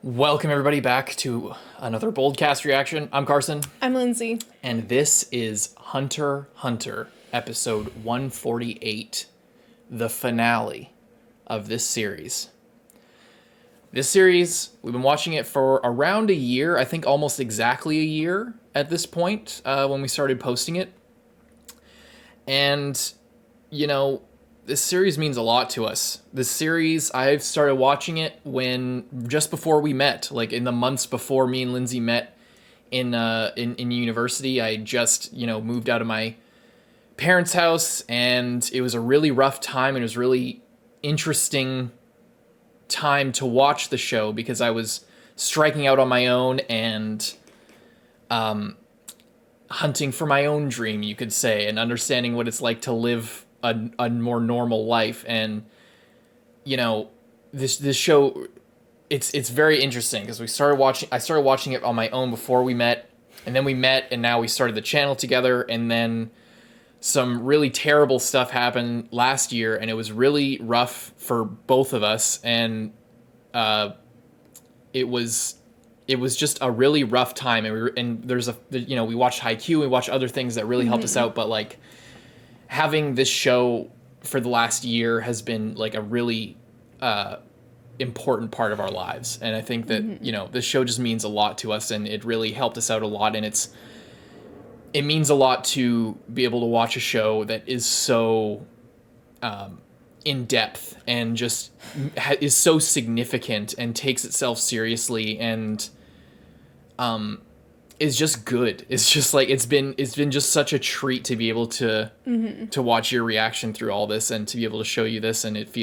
Welcome everybody back to another Boldcast reaction. I'm Carson. I'm Lindsay. And this is Hunter x Hunter, episode 148, the finale of this series. This series, we've been watching it for around a year, I think almost exactly a year at this point when we started posting it. And, you know, this series means a lot to us. This series, I've started watching it just before we met, like in the months before me and Lindsay met in university. I just, moved out of my parents' house, and it was a really rough time, and it was really interesting time to watch the show because I was striking out on my own and hunting for my own dream, you could say, and understanding what it's like to live a more normal life. And this show, it's very interesting because I started watching it on my own before we met, and then we met, and now we started the channel together, and then some really terrible stuff happened last year, and it was really rough for both of us, and it was just a really rough time, and we watched Haikyuu, we watched other things that really helped us out, but like having this show for the last year has been like a really important part of our lives. And I think that, this show just means a lot to us, and it really helped us out a lot. And it means a lot to be able to watch a show that is so in depth and just is so significant and takes itself seriously and is just good. It's just like it's been just such a treat to be able to watch your reaction through all this and to be able to show you this, and it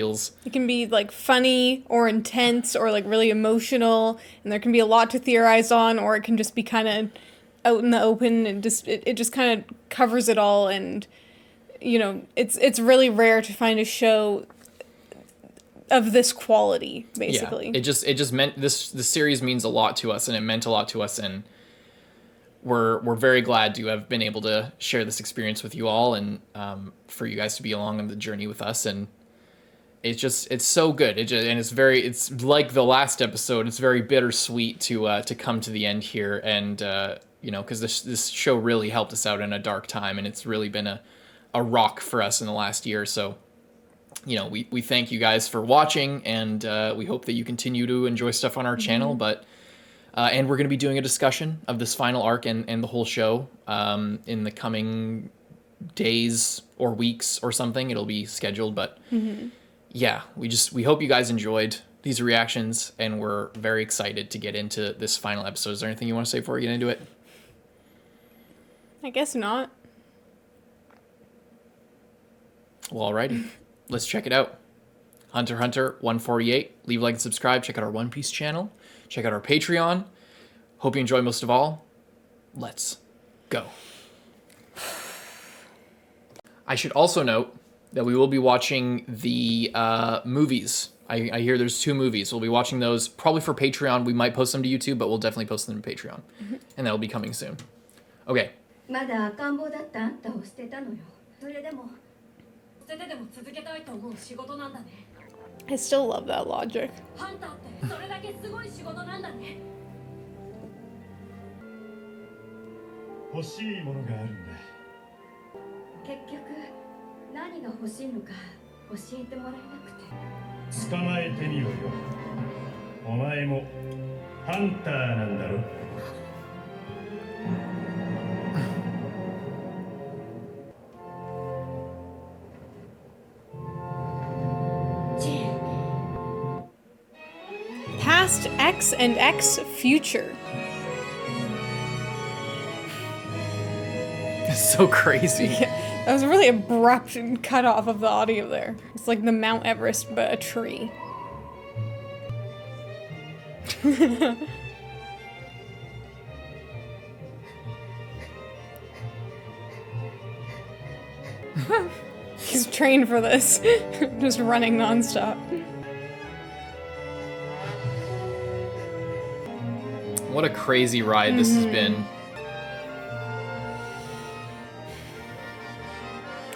can be like funny or intense or like really emotional, and there can be a lot to theorize on, or it can just be kind of out in the open, and it just kind of covers it all. And it's really rare to find a show of this quality, basically. Yeah, it just meant this series means a lot to us, and it meant a lot to us, and we're very glad to have been able to share this experience with you all, and for you guys to be along on the journey with us. And it's so good. It's like the last episode. It's very bittersweet to come to the end here, and because this show really helped us out in a dark time, and it's really been a rock for us in the last year. So we thank you guys for watching, and we hope that you continue to enjoy stuff on our channel. But and we're going to be doing a discussion of this final arc and the whole show in the coming days or weeks or something. It'll be scheduled, but yeah, we hope you guys enjoyed these reactions, and we're very excited to get into this final episode. Is there anything you want to say before we get into it? I guess not. Well, alrighty. Let's check it out. Hunter x Hunter 148. Leave a like and subscribe. Check out our One Piece channel. Check out our Patreon. Hope you enjoy most of all. Let's go. I should also note that we will be watching the movies. I hear there's 2 movies. We'll be watching those probably for Patreon. We might post them to YouTube, but we'll definitely post them to Patreon. And that'll be coming soon. Okay. I still love that logic. 欲しいものがあるんだ。結局何が欲しいのか教えてもらえなくて。捕まえてみようよ。お前もハンターなんだろ。Past X and X future. It's so crazy. Yeah, that was a really abrupt cut off of the audio there. It's like the Mount Everest, but a tree. He's trained for this. Just running nonstop. What a crazy ride this has been.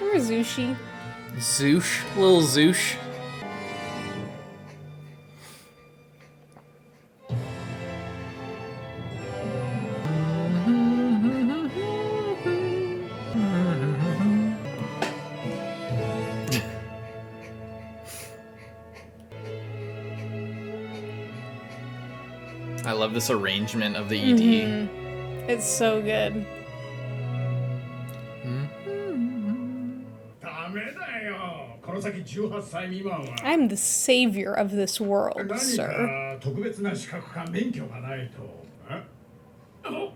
Or Zushi. Zoosh, little Zoosh. I love this arrangement of the ED. It's so good. ダメだよ。この先18歳未満は。 I'm the savior of this world, 何 sir. か特別な資格か免許がないと。え？あ、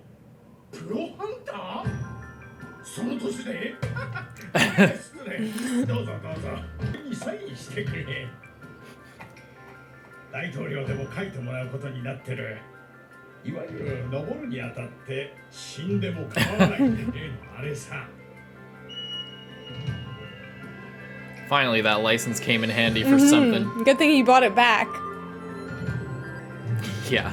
プロハンター？その年で？失礼。どうぞどうぞ。サインしてくれ。大統領でも書いてもらうことになってる。いわゆる登るにあたって死んでも構わないって例のあれさ。 Finally, that license came in handy for something. Good thing he bought it back. Yeah.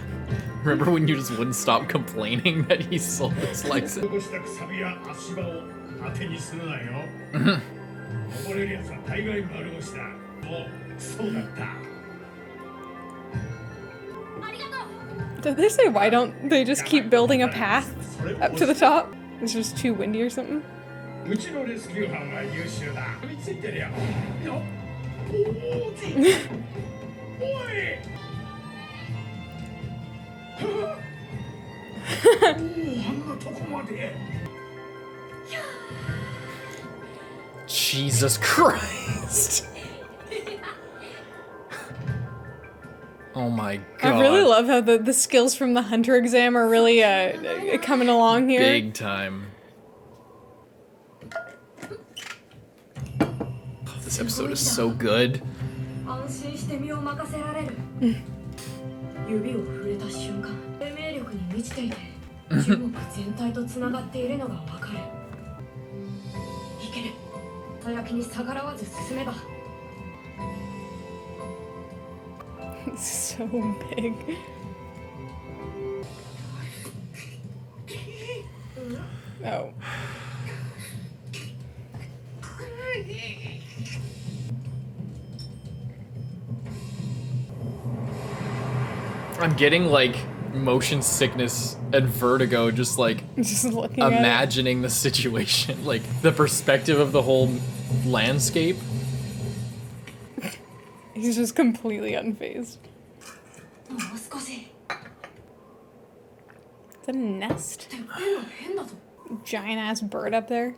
Remember when you just wouldn't stop complaining that he sold this license? 残したくさびや足場を当てにするなよ。登れるやつは大概丸腰だ。もうそうだった。 Did they say why don't they just keep building a path up to the top? It's just too windy or something. うちのレスキュー班は優秀だ。見ついてるよ。よ。おーじ。おい。あんなとこまで。 Jesus Christ. Oh my god. I really love how the skills from the hunter exam are really coming along here. Big time. Oh, this episode is so good. 安心して身を任せられる。指を触れた瞬間、生命力に満ちていて、中国全体とつながっているのがわかる。いける。たやきに逆らわず進めば。 It's so big. Oh. I'm getting like motion sickness and vertigo just like Just looking at it. imagining the situation, like the perspective of the whole landscape. He's just completely unfazed. もう少し。 Is that a nest? てっぺんが変だぞ。 Giant ass bird up there.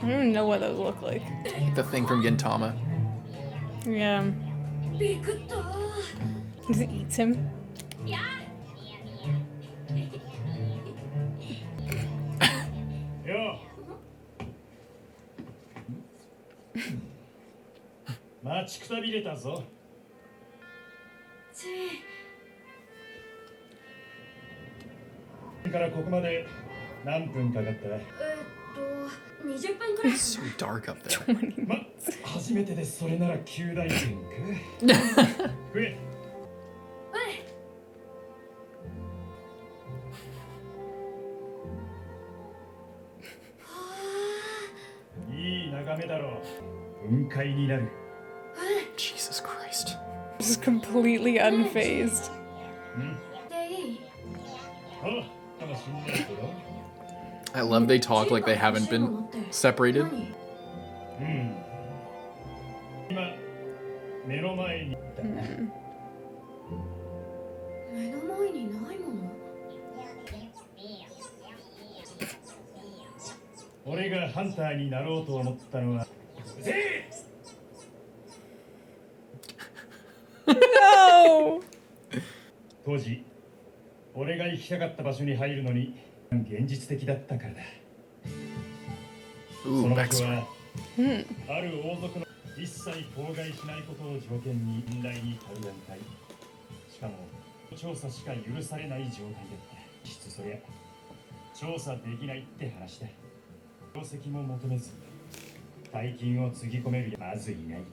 I don't even know what those look like. The thing from Gintama. Yeah. びくった。 Just eats him. よ。待ちくたびれたぞ。からここまで何分かかった？ 20分くらい。 It's so dark up there. ま、初めてでそれなら9大点か。食え。いい眺めだろう。雲海になる。 Jesus Christ. Just completely unfazed. でいい。あ、かもしんないけど。 I love they talk like they haven't been separated. 今目の前に。目の前にないもの。 俺がハンターになろうと思ったのは。No! 当時俺が行きたかった場所に入るのに現実的だったからだ。 Ooh, その場所 backstory. はある王族の一切口外しないことを条件に信頼に頼る団体。しかも調査しか許されない状態だった。実質そりゃ調査できないって話だ。業績も求めず大金をつぎ込めるやまずいない。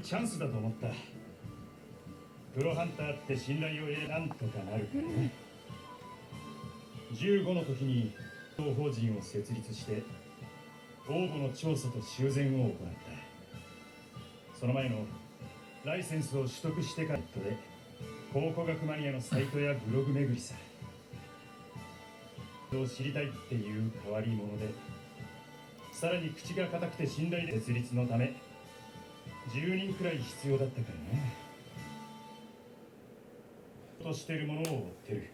チャンスだと思った。プロハンターって信頼を得なんとかなるからね。15の時に当法人を設立して応募の調査と修繕を行った。その前のライセンスを取得してからで考古学マニアのサイトやブログ巡りさ。を知りたいっていう変わり者で、さらに口が硬くて信頼で設立のため10人くらい必要だったからね。としてるものを追ってる。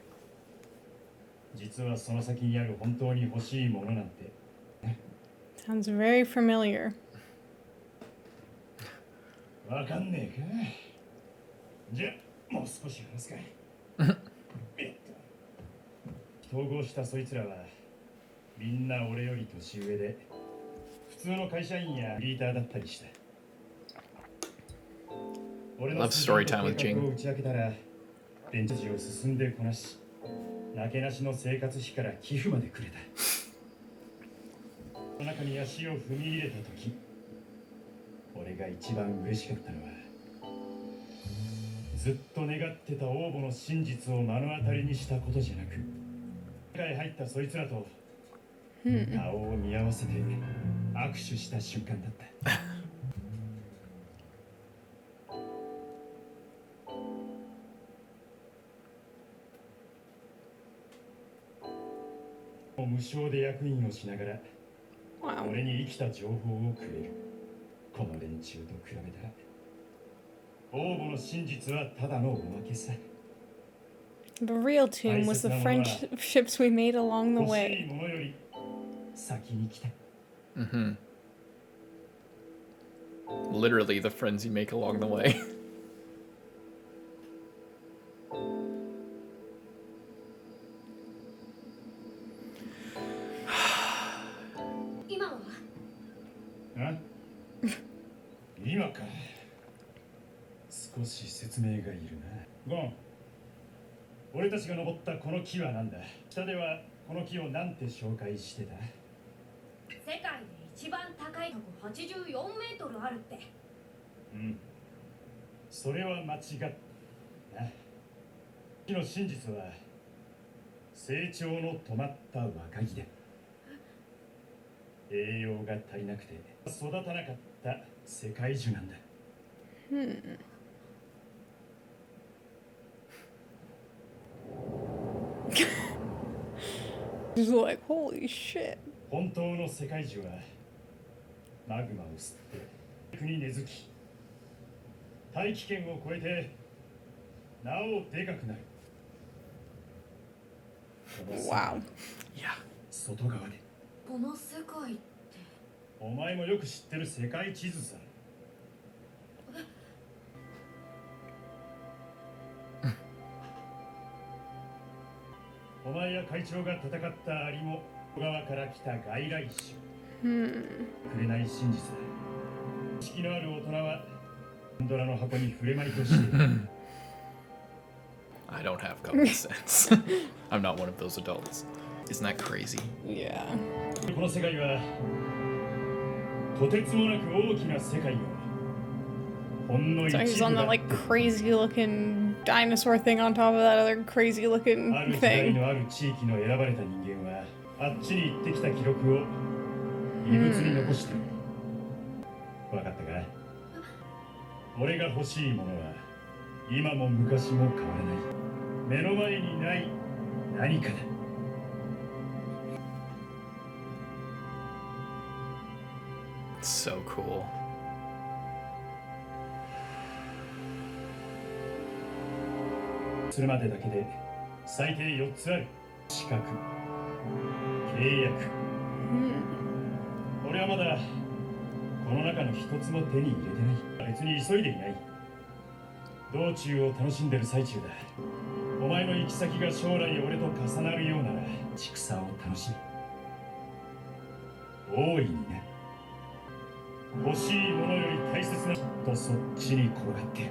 実はその先にある本当に欲しいものなんて。Sounds very familiar. わかんねえか。じゃあもう少し話すかい。統合したそいつらはみんな俺より年上で普通の会社員やリーダーだったりした。俺の Love story time with 計画を Jing. 打ち明けたら電池を進んでこなし、なけなしの生活費から寄付までくれた。その中に足を踏み入れた時、俺が一番嬉しかったのはずっと願ってた応募の真実を目の当たりにしたことじゃなく、中へ入ったそいつらと顔を見合わせて握手した瞬間だった。無償で役員をしながら Wow. 俺に生きた情報をくれる。この連中と比べたら応募の真実はただのおまけさ。 The real tomb was the friendships we made along the 欲しい way. ものより先に来た。 Literally the friends you make along the way. 今はあ今か。少し説明がいるな。ゴン、俺たちが登ったこの木は何だ。北ではこの木を何て紹介してた。世界で一番高いとこ84メートルあるって。それは間違ったな。木の真実は成長の止まった若木だ。栄養が足りなくて育たなかった世界樹なんだ。Just like, holy shit. 本当の世界樹はマグマを吸って陸に根付き、大気圏を超えてなおでかくなる。この世界 Wow. Yeah. 外側で。この世界って。お前もよく知ってる世界地図さ。お前や会長が戦ったアリも側から来た外来種。紅真実だ。知識のある大人はパンドラの箱に触れまいとしている。I don't have common sense. I'm not one of those adults. Isn't that crazy? Yeah. この世界はとてつもなく大きな世界よ。ほんの一 So he's on 部 the だ。 like crazy looking dinosaur thing on top of that other crazy あ looking る時代 thing. のある地域の選ばれた人間はあっちに行ってきた記録を遺物に残してる。わかったか。俺が欲しいものは今も昔も変わらない目の前にない何かだ。So cool. それまでだけで最低4つある。資格、契約。俺はまだこの中の一つも手に入れてない。別に急いでいない。道中を楽しんでる最中だ。お前の行き先が将来俺と重なるようなら畜産を楽しみ、大いにね。欲しいものより大切なきっとそっちに転がってる。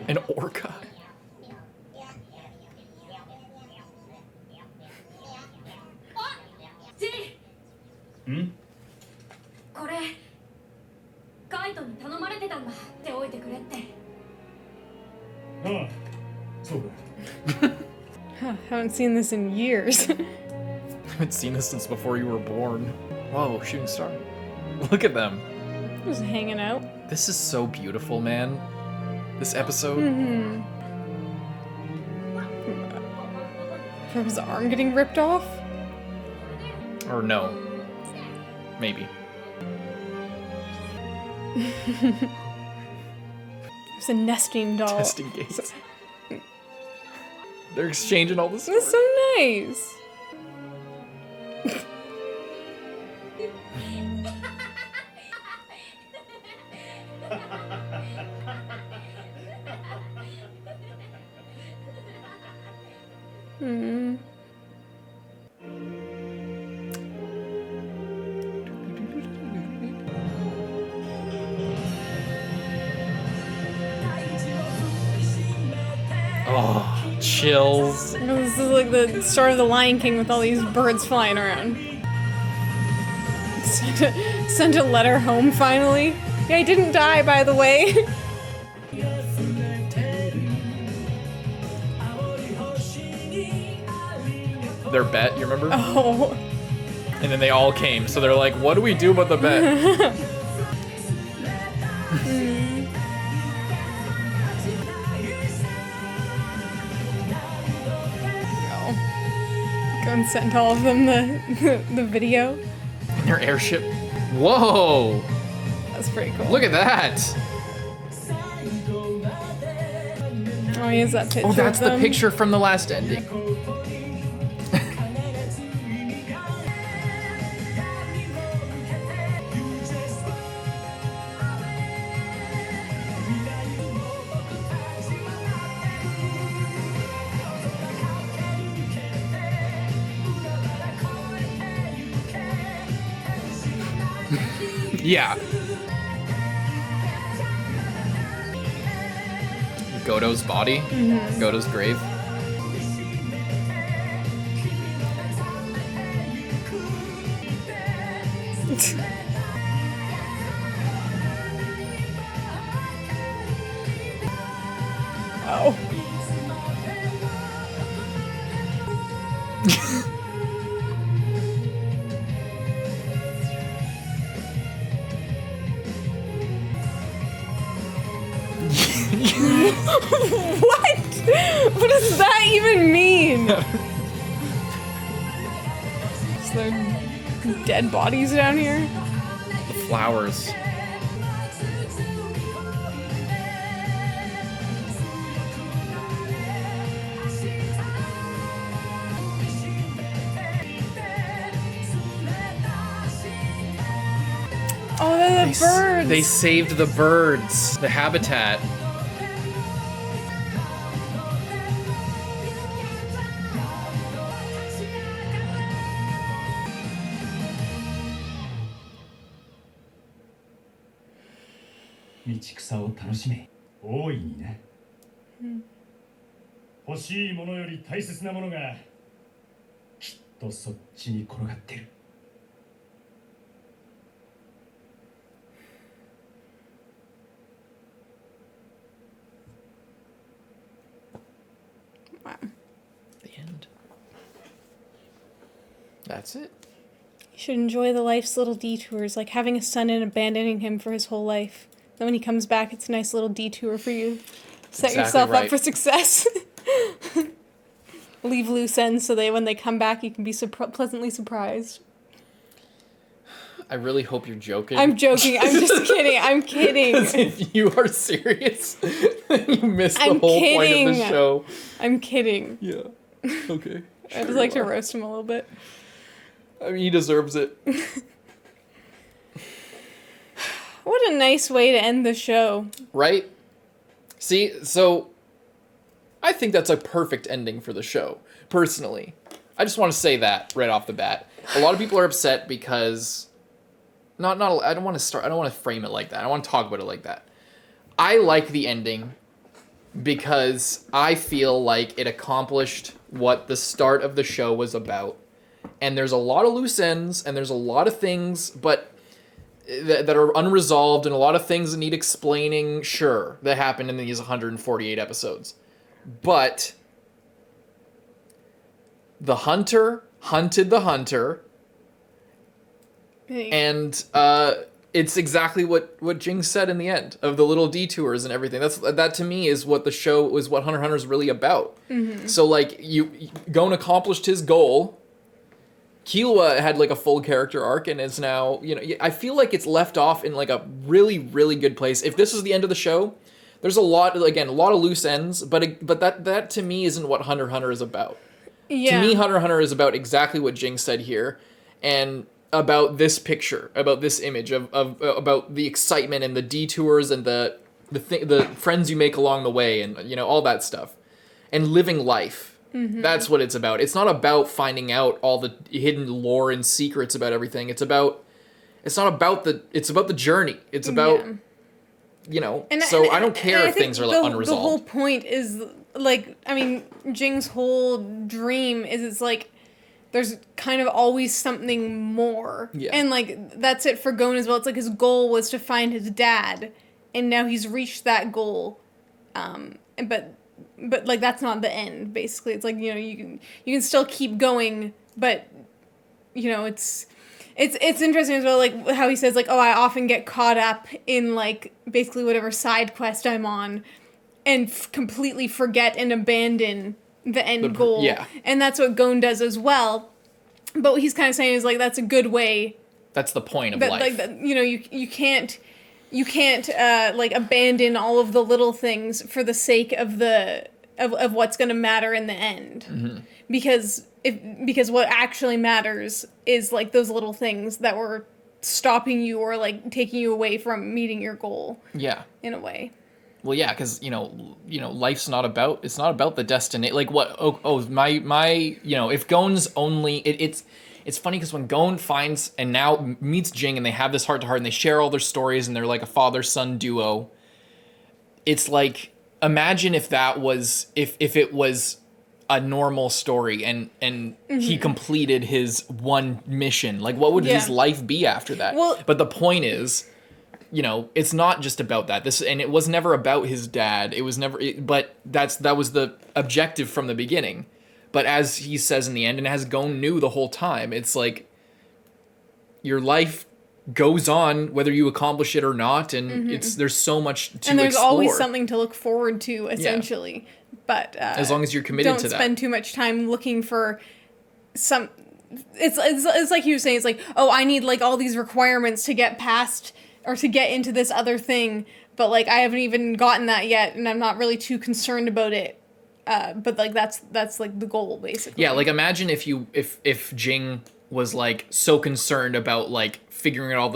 An orca. ん？これカイトに頼まれてたんだ。っておいてくれって。ああ、そうか。Haven't haven't seen this in years. I haven't seen this since before you were born. Whoa, shooting star. Look at them. Just hanging out. This is so beautiful, man. This episode. From his arm getting ripped off? Or no. Maybe. It's a nesting doll. Testing gates. They're exchanging all this. That's so nice. Oh, chills. This is like the start of the Lion King with all these birds flying around. Sent a letter home finally. Yeah, he didn't die, by the way. Their bet, you remember? Oh. And then they all came, so they're like, what do we do about the bet? Go and sent all of them the video. In their airship. Whoa! That's pretty cool. Look at that! Oh, he has that picture. Oh, that's of the them. picture from the last ending. Yeah. Goto's body. Goto's grave. Oh. What? What does that even mean? Is there dead bodies down here? The flowers. Oh, they're the birds. They saved the birds, the habitat. Wow. The end. That's it. You should enjoy the life's little detours, like having a son and abandoning him for his whole life. Then when he comes back, it's a nice little detour for you. Set Exactly yourself right. up for success. Leave loose ends so that when they come back, you can be pleasantly surprised. I really hope you're joking. I'm joking. I'm just kidding. I'm kidding. If you are serious, you missed the I'm whole point of kidding. the show. I'm kidding. Yeah. Okay. I just like to roast him a little bit. I mean, he deserves it. What a nice way to end the show. Right? See, so I think that's a perfect ending for the show, personally. I just want to say that right off the bat. A lot of people are upset because I don't want to frame it like that. I don't want to talk about it like that. I like the ending because I feel like it accomplished what the start of the show was about. And there's a lot of loose ends and there's a lot of things that are unresolved and a lot of things that need explaining, sure, that happened in these 148 episodes. But the hunter hunted the hunter, and it's exactly what Jing said in the end of the little detours and everything. That to me is what the show was, what Hunter x Hunter is really about. So like Gon accomplished his goal. Killua had like a full character arc and is now, I feel like it's left off in like a really, really good place. If this is the end of the show, there's a lot of loose ends, but that to me isn't what Hunter x Hunter is about. Yeah. To me, Hunter x Hunter is about exactly what Jing said here, and about this picture, about this image of about the excitement and the detours and the friends you make along the way, and all that stuff, and living life. That's what it's about. It's not about finding out all the hidden lore and secrets about everything. It's about the journey. It's about so I don't care if things are unresolved. The whole point is like, I mean, Jing's whole dream is it's like there's kind of always something more. Yeah. And like that's it for Gon as well. It's like his goal was to find his dad, and now he's reached that goal. But like that's not the end. Basically, it's like you can still keep going, but it's interesting as well. Like how he says like, oh, I often get caught up in like basically whatever side quest I'm on, and completely forget and abandon the end goal. Yeah, and that's what Gon does as well. But what he's kind of saying is like that's a good way. That's the point of life. Like you can't like abandon all of the little things for the sake of of what's going to matter in the end. Because what actually matters is like those little things that were stopping you or like taking you away from meeting your goal. Yeah. In a way. Well, yeah, because life's not about the destiny. Like what? My if Gon's only it's funny because when Gon finds and now meets Jing and they have this heart to heart and they share all their stories and they're like a father-son duo. It's like, imagine if that was if it was a normal story and he completed his one mission. Like what would his life be after that? Well, but the point is, it's not just about that. And it was never about his dad. It was never but that was the objective from the beginning. But as he says in the end, and as Gon knew the whole time, it's like your life goes on whether you accomplish it or not, and there's so much to explore. And there's always something to look forward to, essentially. Yeah. But as long as you're committed to that, don't spend too much time looking for some. It's like he was saying. It's like, oh, I need like all these requirements to get past or to get into this other thing, but like I haven't even gotten that yet, and I'm not really too concerned about it. But like that's like the goal basically. Yeah, like imagine if Jing was like so concerned about like figuring out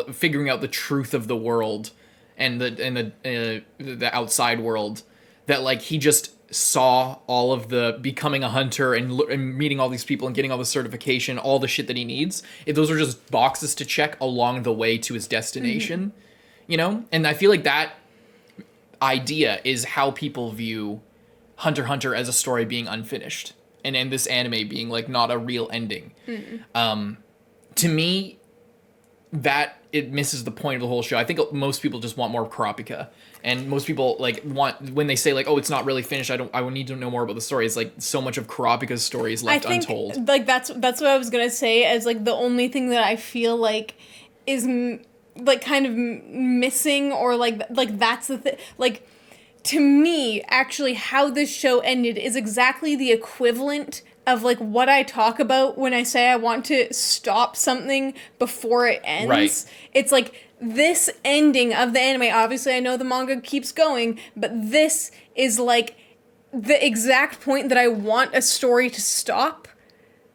the truth of the world and the outside world that like he just saw all of the becoming a hunter and meeting all these people and getting all the certification, all the shit that he needs. If those are just boxes to check along the way to his destination, and I feel like that idea is how people view Hunter x Hunter as a story being unfinished, and this anime being like not a real ending. To me, that it misses the point of the whole show. I think most people just want more kurapika, and most people like want when they say like, oh, it's not really finished. I would need to know more about the story. It's like so much of kurapika's story is left untold. Like that's what I was gonna say as like the only thing that I feel like is like kind of missing or like that's the thing like. To me, actually, how this show ended is exactly the equivalent of, like, what I talk about when I say I want to stop something before it ends. Right. It's like, this ending of the anime, obviously I know the manga keeps going, but this is, like, the exact point that I want a story to stop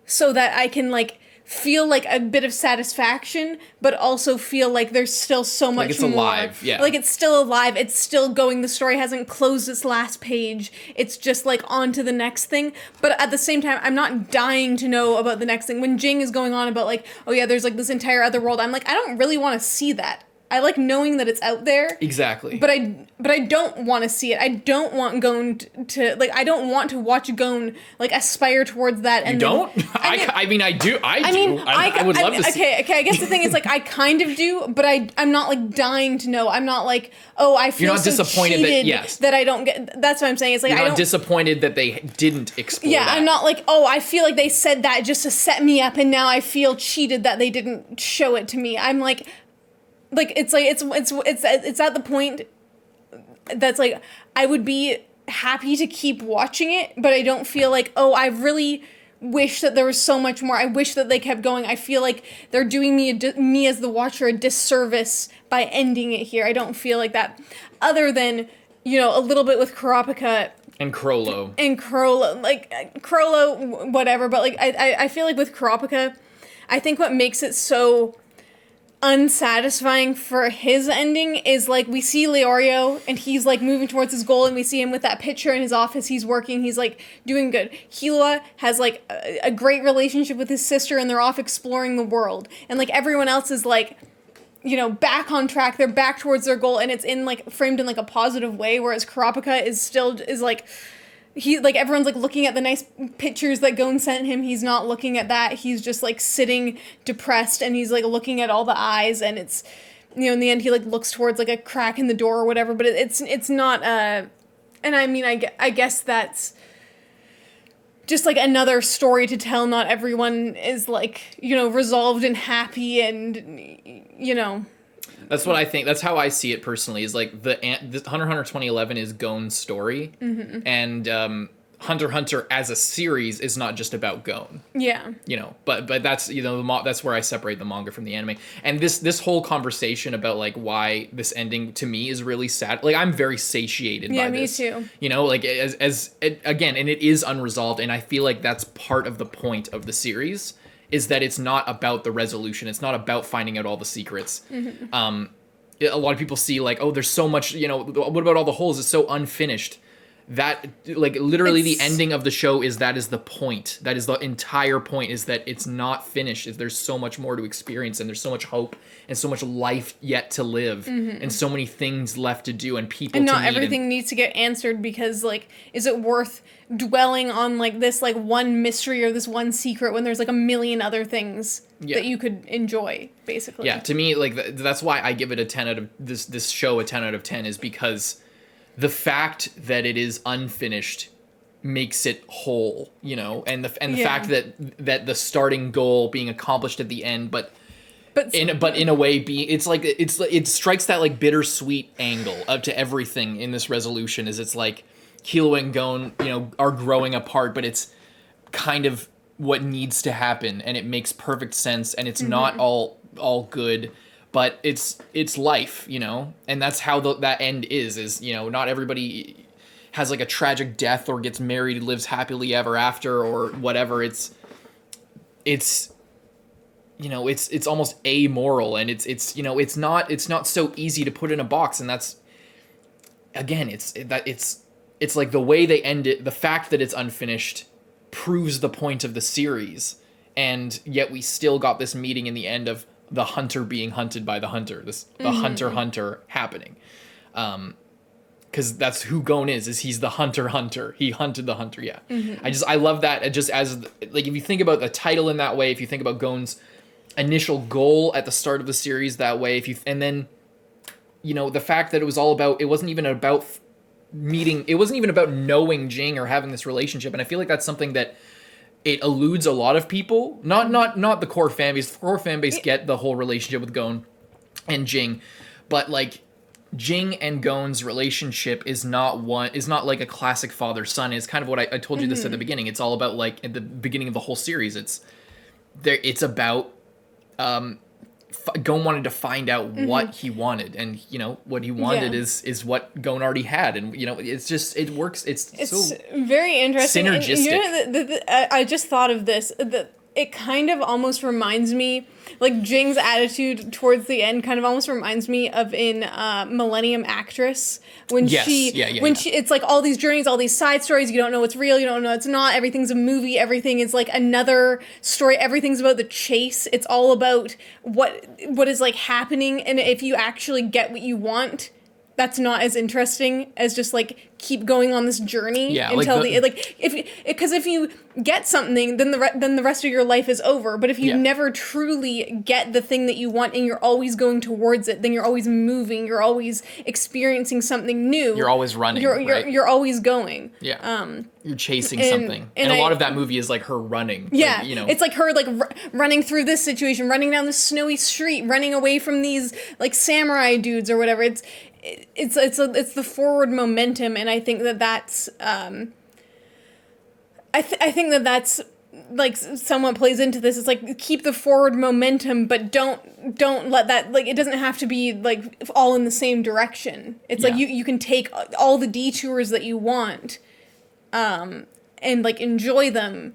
so that I can, like, feel like a bit of satisfaction, but also feel like there's still so much more. Like it's alive, yeah. Like it's still alive, it's still going, the story hasn't closed its last page, it's just like on to the next thing. But at the same time, I'm not dying to know about the next thing. When Jing is going on about like, oh yeah, there's like this entire other world, I'm like, I don't really want to see that. I like knowing that it's out there. Exactly. But I don't want to see it. I don't want Gon to like. I don't want to watch Gon like aspire towards that. And you don't? I mean, I do. I would love to see. Okay. I guess the thing is like I kind of do, but I'm not like dying to know. I'm not like, oh, I feel You're not so disappointed cheated that I don't get. That's what I'm saying. It's like You're I not disappointed that they didn't explore. Yeah, that. I'm not like, oh, I feel like they said that just to set me up, and now I feel cheated that they didn't show it to me. I'm like it's at the point that's like I would be happy to keep watching it, but I don't feel like, oh, I really wish that there was so much more. I wish that they kept going. I feel like they're doing me as the watcher a disservice by ending it here. I don't feel like that, other than, you know, a little bit with Kurapika and Crollo, whatever. But like I feel like with Kurapika, I think what makes it so unsatisfying for his ending is like we see Leorio and he's like moving towards his goal, and we see him with that picture in his office. He's working, he's like doing good. Killua has like a great relationship with his sister, and they're off exploring the world, and like everyone else is like, you know, back on track. They're back towards their goal, and it's in like framed in like a positive way, whereas Kurapika is like he like everyone's like looking at the nice pictures that Gon sent him. He's not looking at that. He's just like sitting depressed, and he's like looking at all the eyes, and it's, you know, in the end he like looks towards like a crack in the door or whatever, but it's not and I mean I guess that's just like another story to tell. Not everyone is like, you know, resolved and happy, and you know. That's what I think. That's how I see it personally. Is like the Hunter x Hunter 2011 is Gon's story, and Hunter x Hunter as a series is not just about Gon. Yeah. You know, but that's, you know, that's where I separate the manga from the anime. And this whole conversation about like why this ending to me is really sad. Like I'm very satiated by this. Yeah, me too. You know, like as again, and it is unresolved, and I feel like that's part of the point of the series. Is that it's not about the resolution. It's not about finding out all the secrets. A lot of people see like, oh, there's so much, you know, what about all the holes? It's so unfinished. That, like, literally the ending of the show is the point. That is the entire point, is that it's not finished. There's so much more to experience, and there's so much hope and so much life yet to live, and so many things left to do and people to meet. And not everything needs to get answered, because, like, is it worth dwelling on, like, this, like, one mystery or this one secret when there's, like, a million other things that you could enjoy, basically? Yeah, to me, like, that's why I give it a 10 out of, this show a 10 out of 10, is because the fact that it is unfinished makes it whole, you know, and the fact that the starting goal being accomplished at the end, but in a way being, it strikes that like bittersweet angle up to everything in this resolution. Is it's like Killua and Gon, you know, are growing apart, but it's kind of what needs to happen, and it makes perfect sense, and it's not all good. But it's life, you know, and that's how that end is, you know, not everybody has like a tragic death or gets married, lives happily ever after, or whatever. It's you know, it's almost amoral, and it's you know, it's not so easy to put in a box, and that's, again, it's like the way they end it, the fact that it's unfinished proves the point of the series, and yet we still got this meeting in the end of the hunter being hunted by the hunter, the hunter happening, because that's who Gon is he's the hunter, he hunted the hunter. I love that, just as like, if you think about the title in that way, if you think about Gon's initial goal at the start of the series that way, and then, you know, the fact that it wasn't even about knowing Jing or having this relationship, and I feel like that's something that it eludes a lot of people. Not the core fan base. The core fan base get the whole relationship with Gon and Jing, but like Jing and Gon's relationship is not like a classic father-son. It's kind of what I told you this at the beginning. It's all about, like, at the beginning of the whole series, it's about Gon wanted to find out what he wanted, and you know what he wanted is what Gon already had, and you know it's just, it works. It's so very interesting. synergistic. And, you know, I just thought of this. it kind of almost reminds me, like Jing's attitude towards the end kind of almost reminds me of in Millennium Actress when she it's like all these journeys, all these side stories, you don't know what's real, you don't know what's not, everything's a movie, everything is like another story, everything's about the chase, it's all about what is like happening, and if you actually get what you want, that's not as interesting as just like keep going on this journey until if you get something, then the rest of your life is over. But if you never truly get the thing that you want and you're always going towards it, then you're always moving, you're always experiencing something new. You're always running. You're always going. Yeah. You're chasing something, and a lot of that movie is like her running. Yeah, like, you know, it's like her like running through this situation, running down this snowy street, running away from these like samurai dudes or whatever. It's the forward momentum, and I think that's I think that's like somewhat plays into this. It's like keep the forward momentum, but don't let that, like, it doesn't have to be like all in the same direction. It's like you can take all the detours that you want, and like enjoy them,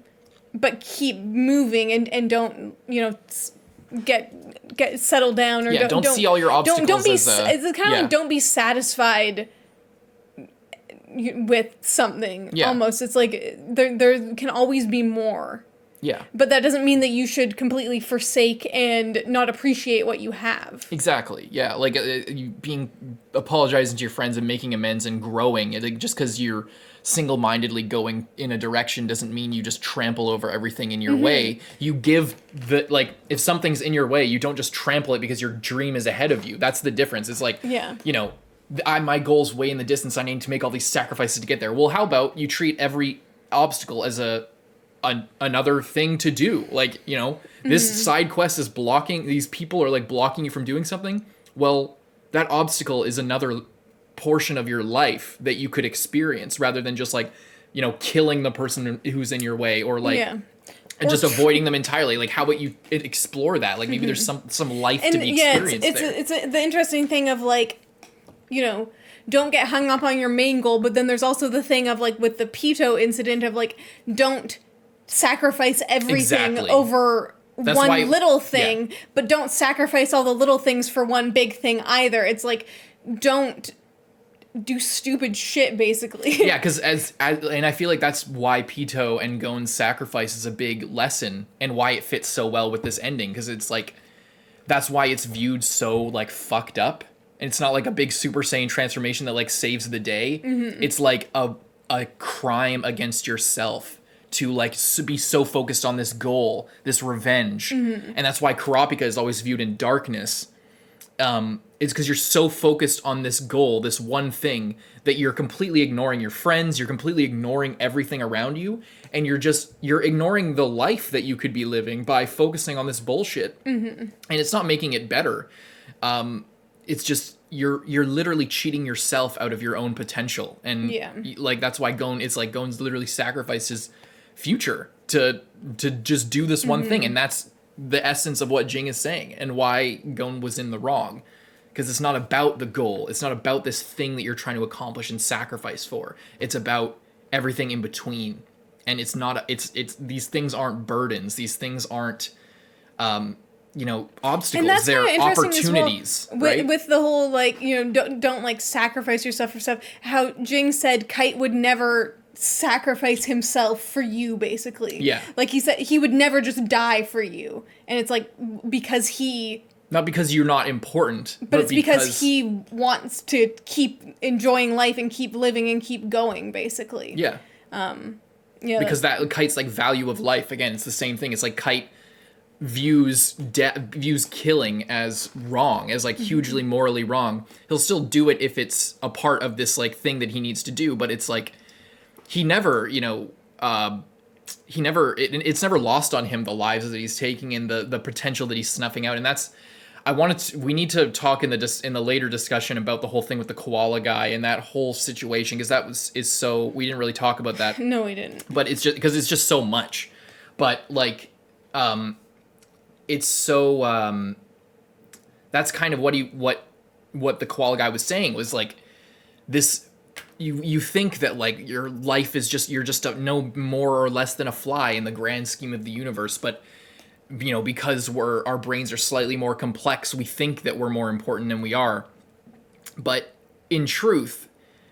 but keep moving and don't get settled down, or don't see all your obstacles. Don't be. It's kind of like don't be satisfied with something. Yeah. Almost, it's like there can always be more. Yeah. But that doesn't mean that you should completely forsake and not appreciate what you have. Exactly. Yeah. Like you apologizing to your friends and making amends and growing. Like, just because you're single-mindedly going in a direction doesn't mean you just trample over everything in your way. You give if something's in your way, you don't just trample it because your dream is ahead of you. That's the difference. It's like, my goal's way in the distance. I need to make all these sacrifices to get there. Well, how about you treat every obstacle as another thing to do? Like, this side quest is blocking, these people are like blocking you from doing something. Well, that obstacle is another portion of your life that you could experience, rather than just like, killing the person who's in your way, or like, and just avoiding them entirely. Like, how about you explore that? Like, maybe there's some life to be experienced there. It's the interesting thing of like, don't get hung up on your main goal, but then there's also the thing of like with the Pito incident of like, don't sacrifice everything over one little thing, but don't sacrifice all the little things for one big thing either. It's like, don't do stupid shit, basically. Yeah, because and I feel like that's why Pito and Gon's sacrifice is a big lesson, and why it fits so well with this ending, because it's like, that's why it's viewed so like fucked up, and it's not like a big Super Saiyan transformation that like saves the day. It's like a crime against yourself to like be so focused on this goal, this revenge, and that's why Kurapika is always viewed in darkness. It's because you're so focused on this goal, this one thing, that you're completely ignoring your friends, you're completely ignoring everything around you, and you're ignoring the life that you could be living by focusing on this bullshit. And it's not making it better. It's just you're literally cheating yourself out of your own potential, and like that's why Gon's literally sacrificed his future to just do this one thing, and that's the essence of what Jing is saying, and why Gon was in the wrong. Because it's not about the goal. It's not about this thing that you're trying to accomplish and sacrifice for. It's about everything in between. And it's not, it's these things aren't burdens. These things aren't, obstacles. They're opportunities. Well, right? With the whole, like, don't like sacrifice yourself for stuff. How Jing said Kite would never sacrifice himself for you, basically. Yeah. Like he said, he would never just die for you. And it's like, because not because you're not important, but it's because he wants to keep enjoying life and keep living and keep going, basically. Yeah. Because that Kite's like value of life. Again, it's the same thing. It's like Kite views killing as wrong, as like hugely morally wrong. He'll still do it if it's a part of this like thing that he needs to do, but it's like he never, it's never lost on him the lives that he's taking and the potential that he's snuffing out. And that's, we need to talk in the later discussion about the whole thing with the koala guy and that whole situation, because we didn't really talk about that. No, we didn't. But it's just because it's just so much. But like, it's so that's kind of what the koala guy was saying, was like this you think that like your life is just you're just no more or less than a fly in the grand scheme of the universe, but you know, because our brains are slightly more complex, we think that we're more important than we are. But in truth,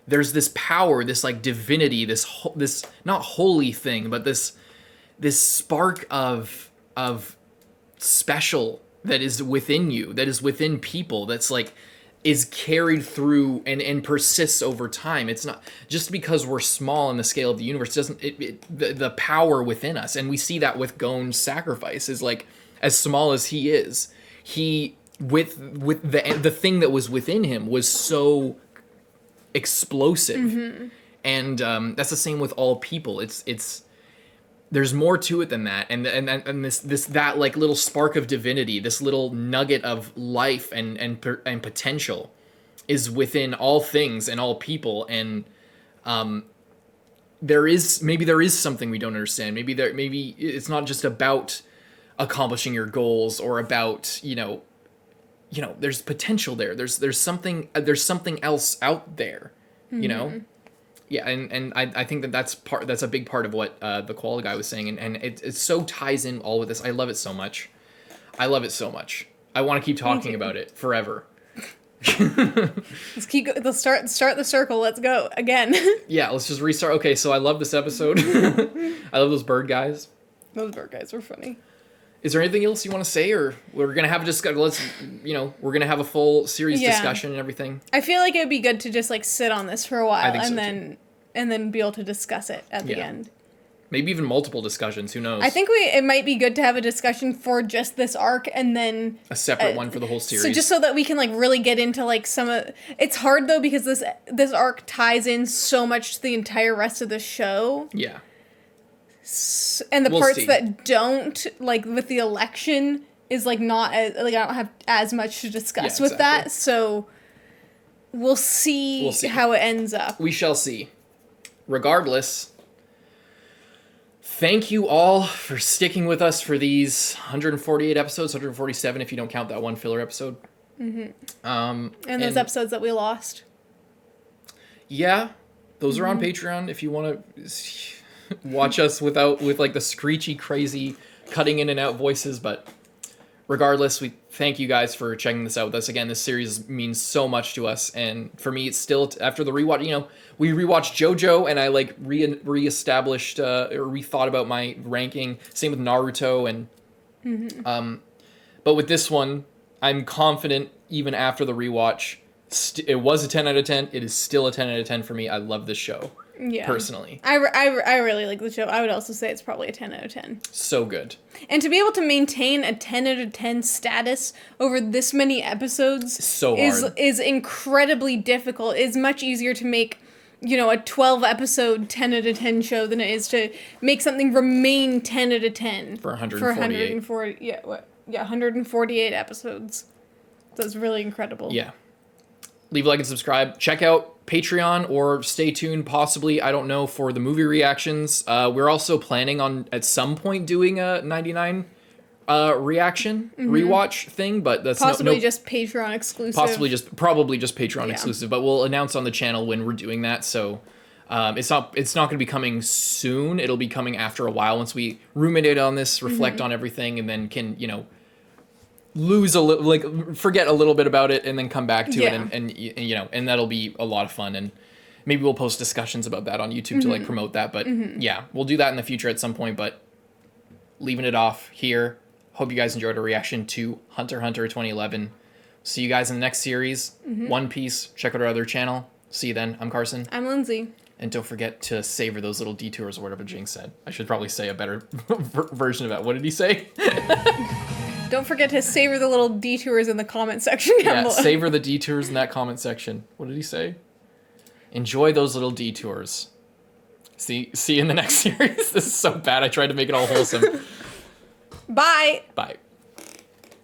there's this power, this like divinity, this not holy thing, but this spark of special that is within you, that is within people, that's like is carried through and persists over time. It's not just because we're small in the scale of the universe doesn't the power within us, and we see that with Gon's sacrifice is like, as small as he is, he with the thing that was within him was so explosive. And that's the same with all people. It's there's more to it than that, and this that like little spark of divinity, this little nugget of life and potential is within all things and all people. And there is something we don't understand. Maybe it's not just about accomplishing your goals or about you know there's potential there. There's something else out there, you know. Yeah, and I think that's a big part of what the koala guy was saying, and it so ties in all with this. I love it so much. I want to keep talking about it forever. Let's keep. Let's start the circle. Let's go again. Yeah, let's just restart. Okay, so I love this episode. I love those bird guys. Those bird guys were funny. Is there anything else you want to say, or we're gonna have a discussion? We're gonna have a full series discussion and everything. I feel like it would be good to just like sit on this for a while and then be able to discuss it at the end. Maybe even multiple discussions. Who knows? I think it might be good to have a discussion for just this arc and then a separate one for the whole series. So just so that we can like really get into like some of. It's hard though because this arc ties in so much to the entire rest of the show. Yeah. And the parts that don't, like with the election, is like not as, like I don't have as much to discuss with that. So we'll see how it ends up. We shall see. Regardless, thank you all for sticking with us for these 148 episodes, 147 if you don't count that one filler episode. And those episodes that we lost. Yeah, those are on Patreon if you want to watch us with like the screechy, crazy, cutting in and out voices. But regardless, we thank you guys for checking this out with us. Again, this series means so much to us, and for me, it's still after the rewatch. You know, we rewatched JoJo, and I like reestablished or rethought about my ranking. Same with Naruto, and but with this one, I'm confident even after the rewatch. It was a 10 out of 10. It is still a 10 out of 10 for me. I love this show. Yeah. Personally. I really like the show. I would also say it's probably a 10 out of 10. So good. And to be able to maintain a 10 out of 10 status over this many episodes is incredibly difficult. It's much easier to make, a 12 episode 10 out of 10 show than it is to make something remain 10 out of 10. For 148. 148 episodes. That's really incredible. Yeah. Leave a like and subscribe. Check out Patreon or stay tuned possibly, I don't know, for the movie reactions. We're also planning on at some point doing a 99 reaction rewatch thing, but that's possibly just Patreon exclusive. Probably just Patreon exclusive, but we'll announce on the channel when we're doing that. So it's not going to be coming soon. It'll be coming after a while once we ruminate on this, reflect on everything, and then can lose a little, like forget a little bit about it and then come back to it and that'll be a lot of fun, and maybe we'll post discussions about that on YouTube to like promote that, but yeah, we'll do that in the future at some point. But leaving it off here, hope you guys enjoyed our reaction to Hunter x Hunter 2011. See you guys in the next series. One Piece. Check out our other channel. See you then. I'm Carson. I'm Lindsay. And don't forget to savor those little detours or whatever Jinx said. I should probably say a better version of that. What did he say? Don't forget to savor the little detours in the comment section down below. Savor the detours in that comment section. What did he say? Enjoy those little detours. See you in the next series. This is so bad. I tried to make it all wholesome. Bye. Bye.